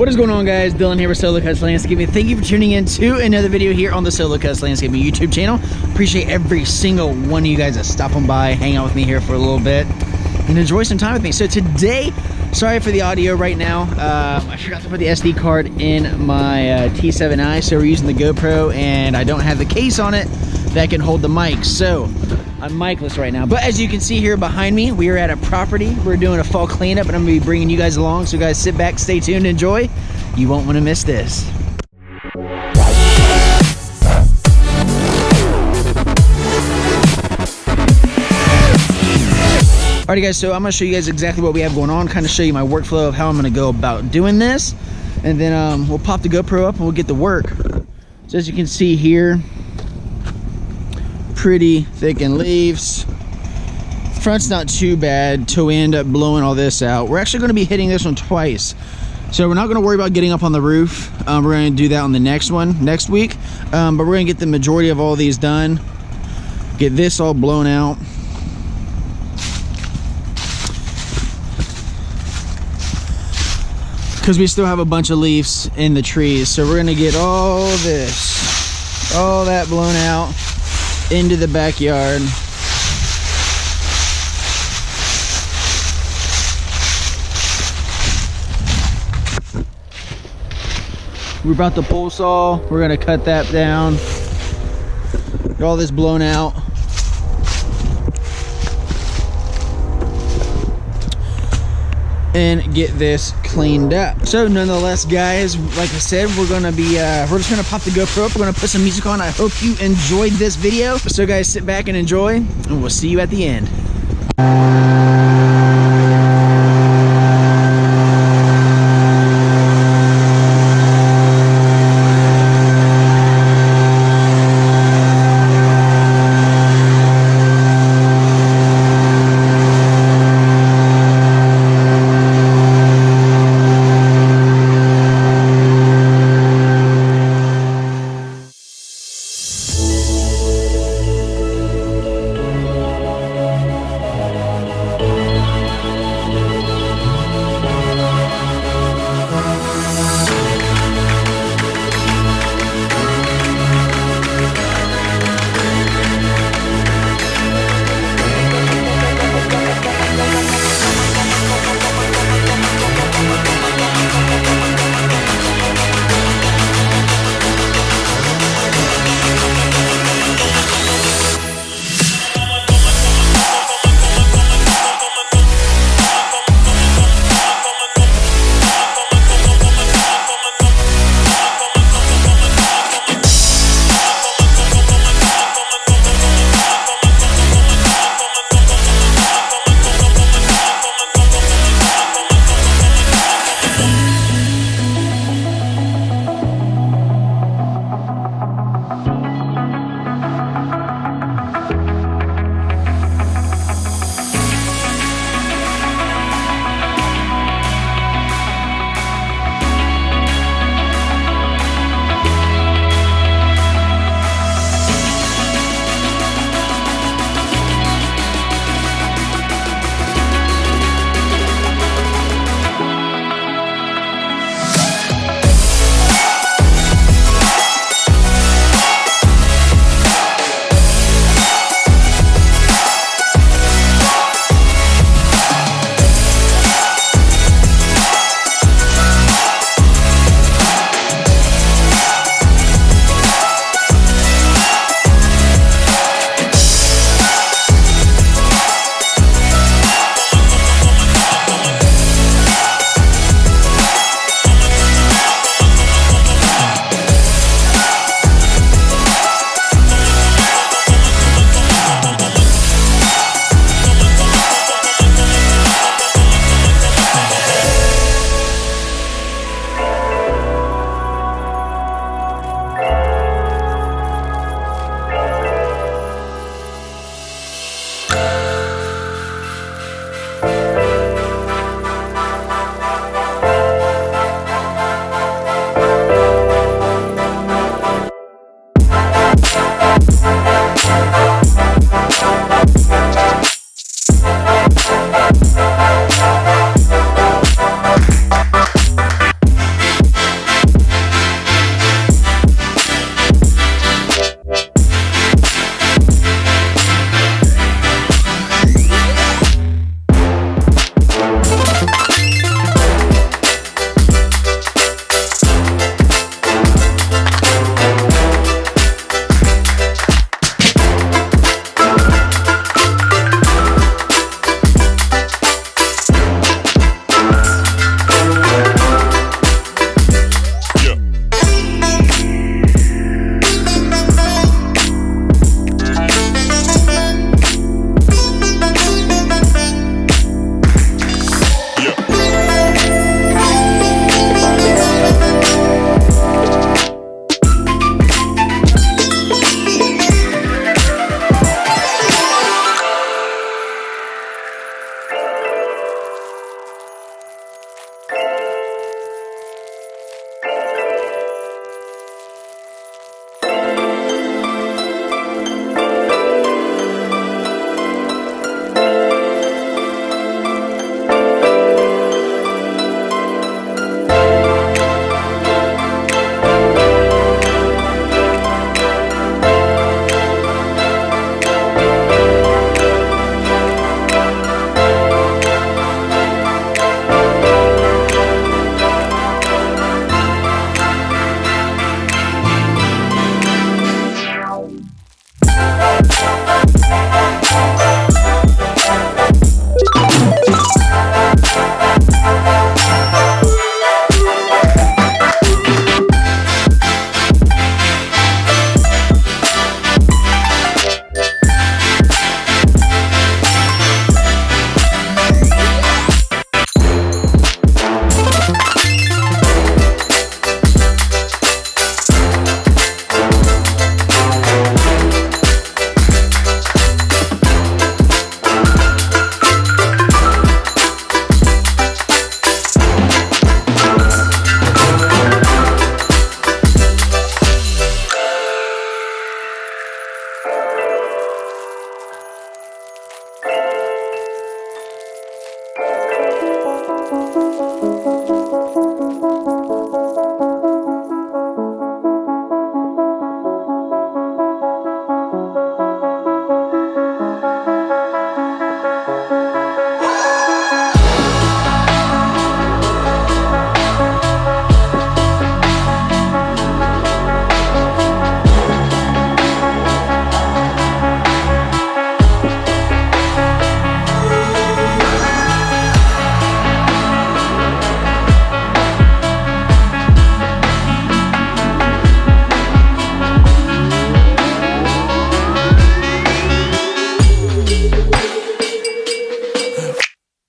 What is going on, guys? Dylan here with Solo Cuts Landscaping. Thank you for tuning in to another video here on the Solo Cuts Landscaping YouTube channel. Appreciate every single one of you guys that stopping by, hang out with me here for a little bit, and enjoy some time with me. So today, sorry for the audio right now. I forgot to put the SD card in my T7i, so we're using the GoPro, and I don't have the case on it that can hold the mic. So I'm micless right now. But as you can see here behind me, we are at a property. We're doing a fall cleanup, and I'm gonna be bringing you guys along. So guys, sit back, stay tuned, enjoy. You won't want to miss this. Alrighty guys, so I'm gonna show you guys exactly what we have going on, kind of show you my workflow of how I'm gonna go about doing this. And then we'll pop the GoPro up and we'll get to work. So as you can see here, pretty thickened leaves. Front's not too bad till we end up blowing all this out. We're actually going to be hitting this one twice, so we're not going to worry about getting up on the roof. We're going to do that on the next one next week, but we're going to get the majority of all these done, get this all blown out. Because we still have a bunch of leaves in the trees, so we're going to get all this, all that blown out into the backyard. We brought the pole saw, we're gonna cut that down, get all this blown out. And get this cleaned up. So nonetheless, guys, like I said, we're just gonna pop the GoPro up, we're gonna put some music on. I hope you enjoyed this video. So guys, sit back and enjoy, and we'll see you at the end.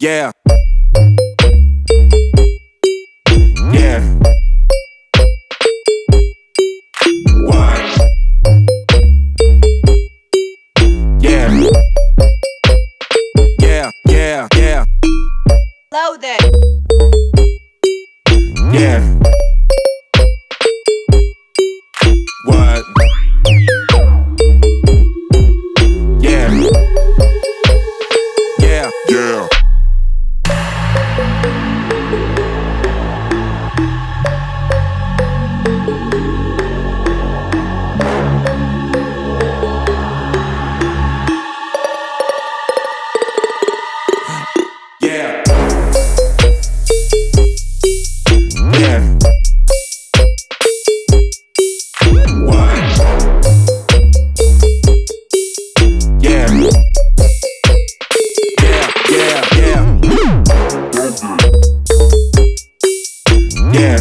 Yeah. Yeah. What? Yeah. Yeah, yeah, yeah. Load it. Yeah. What? Yeah. Yeah. Yeah. Yeah. Yeah. What? Yeah. Yeah, yeah, yeah. Yeah.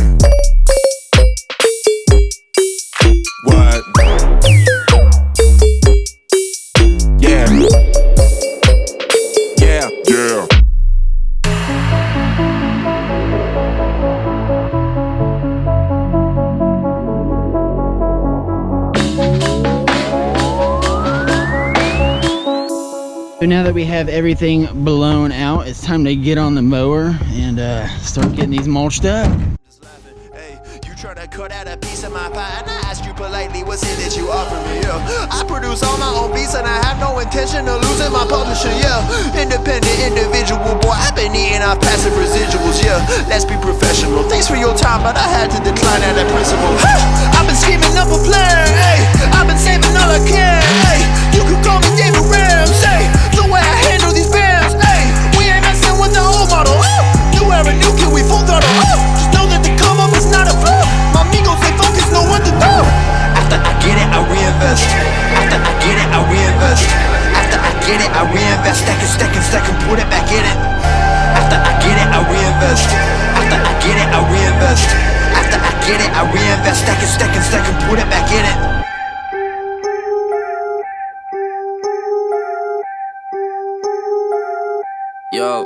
What? Yeah. Yeah. Yeah. So now that we have everything blown out, it's time to get on the mower and start getting these mulched up. Hey, you try to cut out a piece of my pie, and I asked you politely, what's it that you offer me? Yeah, I produce all my own beats, and I have no intention of losing my publisher. Yeah, independent individual, boy, I've been eating off passive residuals. Yeah, let's be professional. Thanks for your time, but I had to decline at that principle. I've been scheming up a plan. Hey, I've been saving all I can. Hey, you could call me David Ramsey. The way I handle these bands. Hey, we ain't messing with the old model. New era, new kid, we full throttle. Just know that the come up is not a fluke. My amigos, they focus, know what to do. After I get it, I reinvest. After I get it, I reinvest. After I get it, I reinvest. Stack and put it back in it. After I get it, I reinvest. After I get it, I reinvest. After I get it, I reinvest. Stack and put it back in it. Yo,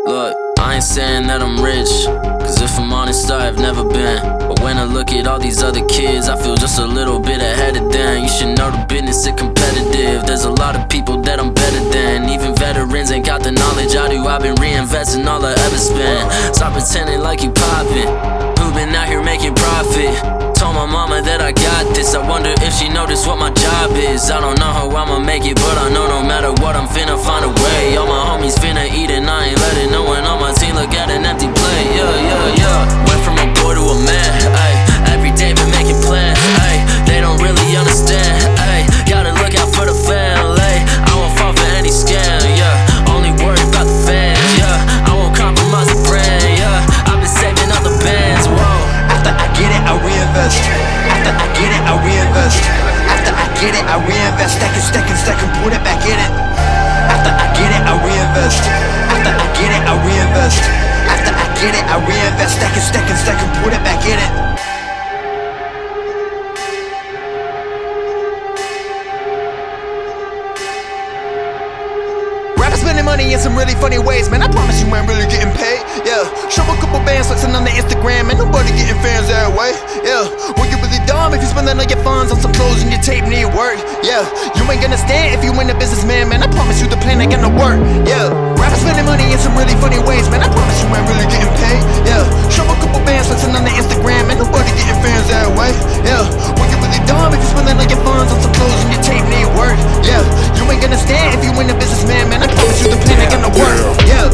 look, I ain't saying that I'm rich, cause if I'm honest, I've never been. But when I look at all these other kids, I feel just a little bit ahead of them. You should know the business is competitive. There's a lot of people that I'm better than. Even veterans ain't got the knowledge I do. I've been reinvesting all I ever spent. Stop pretending like you poppin'. Who been out here making profit? Told my mama that I got this. I wonder if she noticed what my job is. I don't know how I'ma make it, but I know no matter what, I'm finna find a way. All my homies finna eat and I ain't letting no one on my team look at an empty plate. Yeah. Went from a boy to a man. Ay, every day been making plans. Ay, they don't really understand. Ay, gotta look out for the family. I won't fall for any scam. Yeah, only worried about the fans. Yeah, I won't compromise the brand. Yeah, I've been saving up the bands. Whoa. After I get it, I reinvest. After I get it, I reinvest. After I get it, I reinvest. Stack and put it back in it. After I get it, I reinvest. After I get it, I reinvest. After I get it, I reinvest. Stack and put it back in it. Spending money in some really funny ways, man. I promise you ain't really getting paid. Yeah, show a couple bands flexing on the Instagram, and nobody getting fans that way. Yeah, well, you really dumb if you spending all your funds on some clothes and your tape need work. Yeah, you ain't gonna stand if you ain't a businessman, man. I promise you the plan ain't gonna work. Yeah, rappers spending money in some really funny ways, man. I promise you ain't really getting paid. Yeah, show a couple bands flexing on the Instagram, and nobody getting fans that way. Yeah, well, you really dumb if you spending all your funds on some clothes and your tape need work. Yeah, you ain't gonna stand if you ain't a businessman, man. I promise you the plan ain't gonna work. Yeah.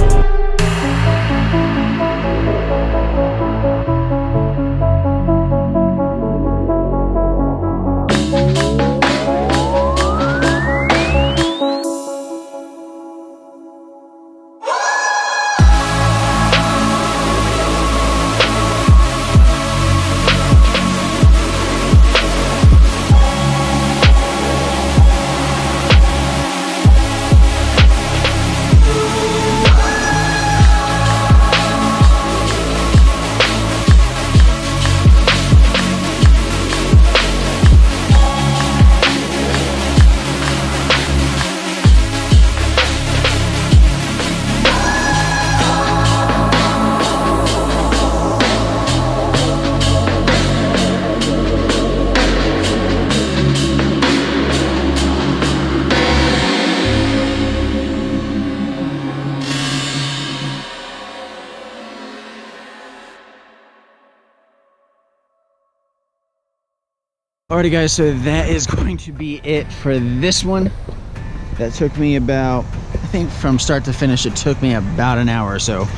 Alrighty guys, so that is going to be it for this one. That took me about, I think from start to finish, it took me about an hour or so.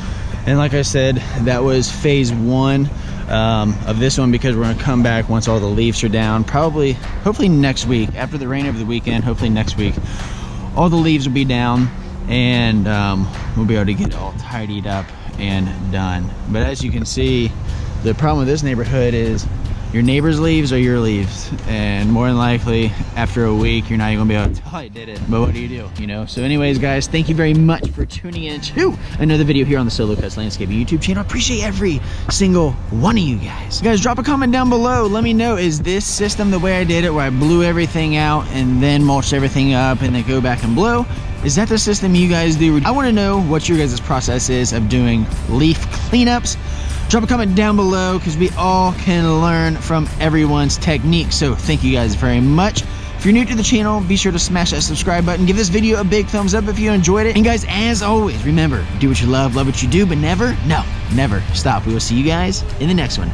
And like I said, that was phase one of this one, because we're gonna come back once all the leaves are down. Probably, hopefully next week, after the rain over the weekend, hopefully next week, all the leaves will be down and we'll be able to get it all tidied up and done. But as you can see, the problem with this neighborhood is your neighbor's leaves are your leaves, and more than likely after a week you're not even gonna be able to tell I did it. But what do, you know? So anyways guys, thank you very much for tuning in to another video here on the Solo Cuts Landscaping YouTube channel. I appreciate every single one of you guys. Guys, drop a comment down below. Let me know, is this system the way I did it, where I blew everything out and then mulched everything up and then go back and blow? Is that the system you guys do? I want to know what your guys' process is of doing leaf cleanups. Drop a comment down below, because we all can learn from everyone's technique. So thank you guys very much. If you're new to the channel, be sure to smash that subscribe button. Give this video a big thumbs up if you enjoyed it. And guys, as always, remember, do what you love what you do, but never stop. We will see you guys in the next one.